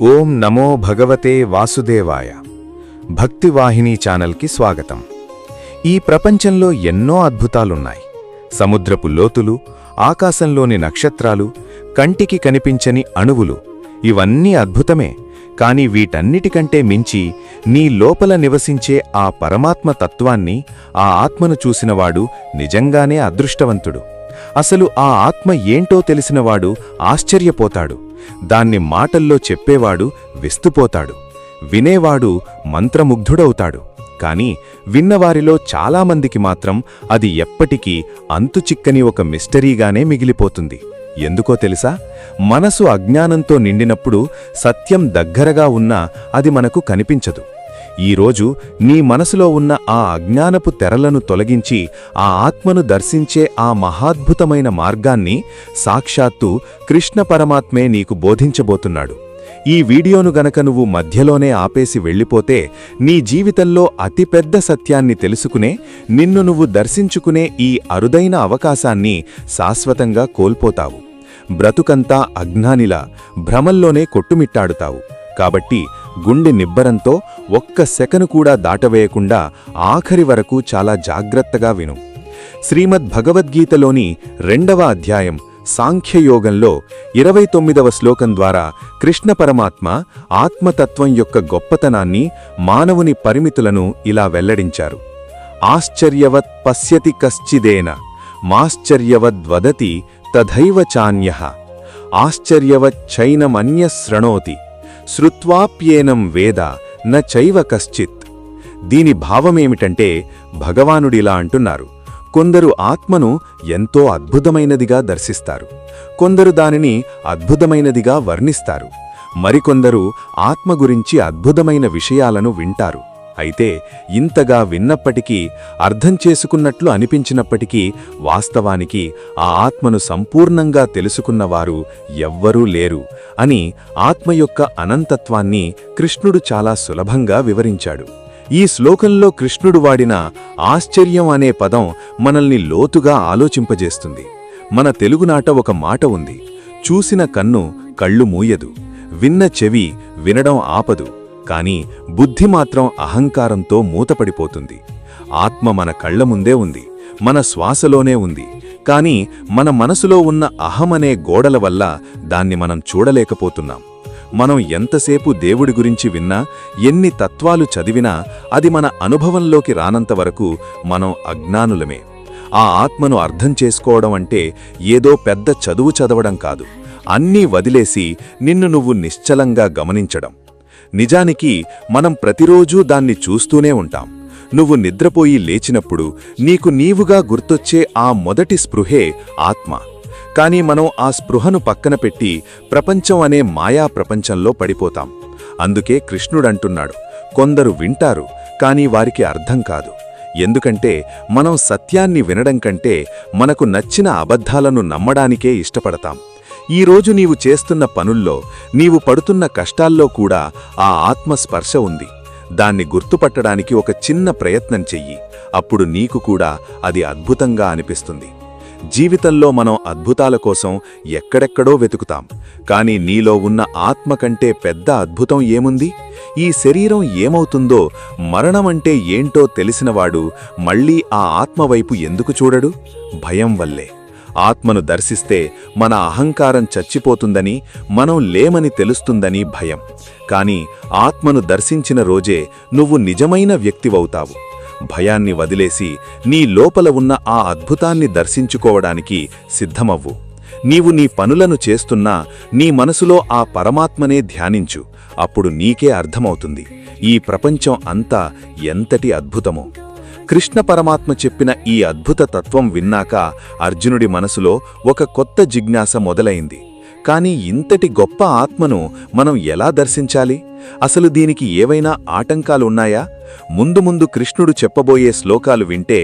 ఓం నమో భగవతే వాసుదేవాయ. భక్తివాహిని ఛానల్కి స్వాగతం. ఈ ప్రపంచంలో ఎన్నో అద్భుతాలున్నాయి. సముద్రపు లోతులు, ఆకాశంలోని నక్షత్రాలు, కంటికి కనిపించని అణువులు, ఇవన్నీ అద్భుతమే. కాని వీటన్నిటికంటే మించి నీ లోపల నివసించే ఆ పరమాత్మ తత్వాన్ని, ఆ ఆత్మను చూసినవాడు నిజంగానే అదృష్టవంతుడు. అసలు ఆ ఆత్మ ఏంటో తెలిసినవాడు ఆశ్చర్యపోతాడు. దాన్ని మాటల్లో చెప్పేవాడు విస్తుపోతాడు. వినేవాడు మంత్రముగ్ధుడవుతాడు. కాని విన్నవారిలో చాలామందికి మాత్రం అది ఎప్పటికీ అంతుచిక్కని ఒక మిస్టరీగానే మిగిలిపోతుంది. ఎందుకో తెలుసా? మనసు అజ్ఞానంతో నిండినప్పుడు సత్యం దగ్గరగా ఉన్నా అది మనకు కనిపించదు. ఈరోజు నీ మనసులో ఉన్న ఆ అజ్ఞానపు తెరలను తొలగించి ఆ ఆత్మను దర్శించే ఆ మహాద్భుతమైన మార్గాన్ని సాక్షాత్తు కృష్ణ పరమాత్మే నీకు బోధించబోతున్నాడు. ఈ వీడియోను గనక నువ్వు మధ్యలోనే ఆపేసి వెళ్ళిపోతే నీ జీవితంలో అతిపెద్ద సత్యాన్ని తెలుసుకునే, నిన్ను నువ్వు దర్శించుకునే ఈ అరుదైన అవకాశాన్ని శాశ్వతంగా కోల్పోతావు. బ్రతుకంతా అజ్ఞానిలా భ్రమల్లోనే కొట్టుమిట్టాడుతావు. కాబట్టి గుండె నిబ్బరంతో ఒక్క సెకను కూడా దాటవేయకుండా ఆఖరి వరకు చాలా జాగ్రత్తగా విను. శ్రీమద్ భగవద్గీతలోని 2వ అధ్యాయం సాంఖ్యయోగంలో 29వ శ్లోకం ద్వారా కృష్ణ పరమాత్మ ఆత్మతత్వం యొక్క గొప్పతనాన్ని, మానవుని పరిమితులను ఇలా వెల్లడించారు. ఆశ్చర్యవత్ పశ్యతి కశ్చిదేన మాశ్చర్యవద్వదతి తథైవ చాన్యః ఆశ్చర్యవచ్చైనమన్యశృణోతి శ్రుత్వాప్యేనం వేద న చైవ కశ్చిత్. దీని భావమేమిటంటే, భగవానుడిలా అంటున్నారు, కొందరు ఆత్మను ఎంతో అద్భుతమైనదిగా దర్శిస్తారు, కొందరు దానిని అద్భుతమైనదిగా వర్ణిస్తారు, మరికొందరు ఆత్మ గురించి అద్భుతమైన విషయాలను వింటారు. అయితే ఇంతగా విన్నప్పటికీ, అర్థం చేసుకున్నట్లు అనిపించినప్పటికీ వాస్తవానికి ఆ ఆత్మను సంపూర్ణంగా తెలుసుకున్నవారు ఎవ్వరూ లేరు అని ఆత్మ యొక్క అనంతత్వాన్ని కృష్ణుడు చాలా సులభంగా వివరించాడు. ఈ శ్లోకంలో కృష్ణుడు వాడిన ఆశ్చర్యం అనే పదం మనల్ని లోతుగా ఆలోచింపజేస్తుంది. మన తెలుగునాట ఒక మాట ఉంది, చూసిన కన్ను కళ్ళు మూయదు, విన్న చెవి వినడం ఆపదు, కాని బుద్ధి మాత్రం అహంకారంతో మూతపడిపోతుంది. ఆత్మ మన కళ్ల ముందే ఉంది, మన శ్వాసలోనే ఉంది. కాని మన మనసులో ఉన్న అహమనే గోడల వల్ల దాన్ని మనం చూడలేకపోతున్నాం. మనం ఎంతసేపు దేవుడి గురించి విన్నా, ఎన్ని తత్వాలు చదివినా అది మన అనుభవంలోకి రానంతవరకు మనం అజ్ఞానులమే. ఆ ఆత్మను అర్థం చేసుకోవడం అంటే ఏదో పెద్ద చదువు చదవడం కాదు, అన్నీ వదిలేసి నిన్ను నువ్వు నిశ్చలంగా గమనించడం. నిజానికి మనం ప్రతిరోజూ దాన్ని చూస్తూనే ఉంటాం. నువ్వు నిద్రపోయి లేచినప్పుడు నీకు నీవుగా గుర్తొచ్చే ఆ మొదటి స్పృహే ఆత్మ. కాని మనం ఆ స్పృహను పక్కన పెట్టి ప్రపంచం అనే మాయా ప్రపంచంలో పడిపోతాం. అందుకే కృష్ణుడంటున్నాడు, కొందరు వింటారు కాని వారికి అర్థం కాదు. ఎందుకంటే మనం సత్యాన్ని వినడం కంటే మనకు నచ్చిన అబద్ధాలను నమ్మడానికే ఇష్టపడతాం. ఈరోజు నీవు చేస్తున్న పనుల్లో, నీవు పడుతున్న కష్టాల్లో కూడా ఆ ఆత్మస్పర్శ ఉంది. దాన్ని గుర్తుపట్టడానికి ఒక చిన్న ప్రయత్నం చెయ్యి. అప్పుడు నీకు కూడా అది అద్భుతంగా అనిపిస్తుంది. జీవితంలో మనం అద్భుతాల కోసం ఎక్కడెక్కడో వెతుకుతాం. కాని నీలో ఉన్న ఆత్మ కంటే పెద్ద అద్భుతం ఏముంది? ఈ శరీరం ఏమవుతుందో, మరణమంటే ఏంటో తెలిసినవాడు మళ్ళీ ఆ ఆత్మవైపు ఎందుకు చూడడు? భయం వల్లే. ఆత్మను దర్శిస్తే మన అహంకారం చచ్చిపోతుందని, మనం లేమని తెలుస్తుందని భయం. కాని ఆత్మను దర్శించిన రోజే నువ్వు నిజమైన వ్యక్తివవుతావు. భయాన్ని వదిలేసి నీ లోపల ఉన్న ఆ అద్భుతాన్ని దర్శించుకోవడానికి సిద్ధమవ్వు. నీవు నీ పనులను చేస్తున్నా నీ మనసులో ఆ పరమాత్మనే ధ్యానించు. అప్పుడు నీకే అర్థమవుతుంది ఈ ప్రపంచం అంతా ఎంతటి అద్భుతమో. కృష్ణ పరమాత్మ చెప్పిన ఈ అద్భుత తత్వం విన్నాక అర్జునుడి మనసులో ఒక కొత్త జిజ్ఞాస మొదలైంది. కాని ఇంతటి గొప్ప ఆత్మను మనం ఎలా దర్శించాలి? అసలు దీనికి ఏవైనా ఆటంకాలున్నాయా? ముందు ముందు కృష్ణుడు చెప్పబోయే శ్లోకాలు వింటే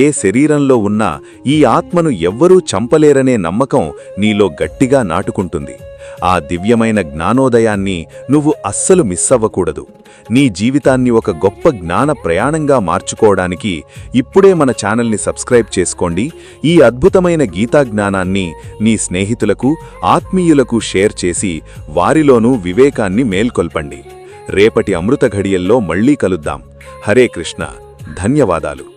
ఏ శరీరంలో ఉన్నా ఈ ఆత్మను ఎవ్వరూ చంపలేరనే నమ్మకం నీలో గట్టిగా నాటుకుంటుంది. ఆ దివ్యమైన జ్ఞానోదయాన్ని నువ్వు అస్సలు మిస్సవ్వకూడదు. నీ జీవితాన్ని ఒక గొప్ప జ్ఞాన ప్రయాణంగా మార్చుకోవడానికి ఇప్పుడే మన ఛానల్ని సబ్స్క్రైబ్ చేసుకోండి. ఈ అద్భుతమైన గీతా జ్ఞానాన్ని నీ స్నేహితులకు, ఆత్మీయులకు షేర్ చేసి వారిలోనూ వివేకాన్ని మేల్కొల్పండి. రేపటి అమృత ఘడియల్లో మళ్ళీ కలుద్దాం. హరే కృష్ణ. ధన్యవాదాలు.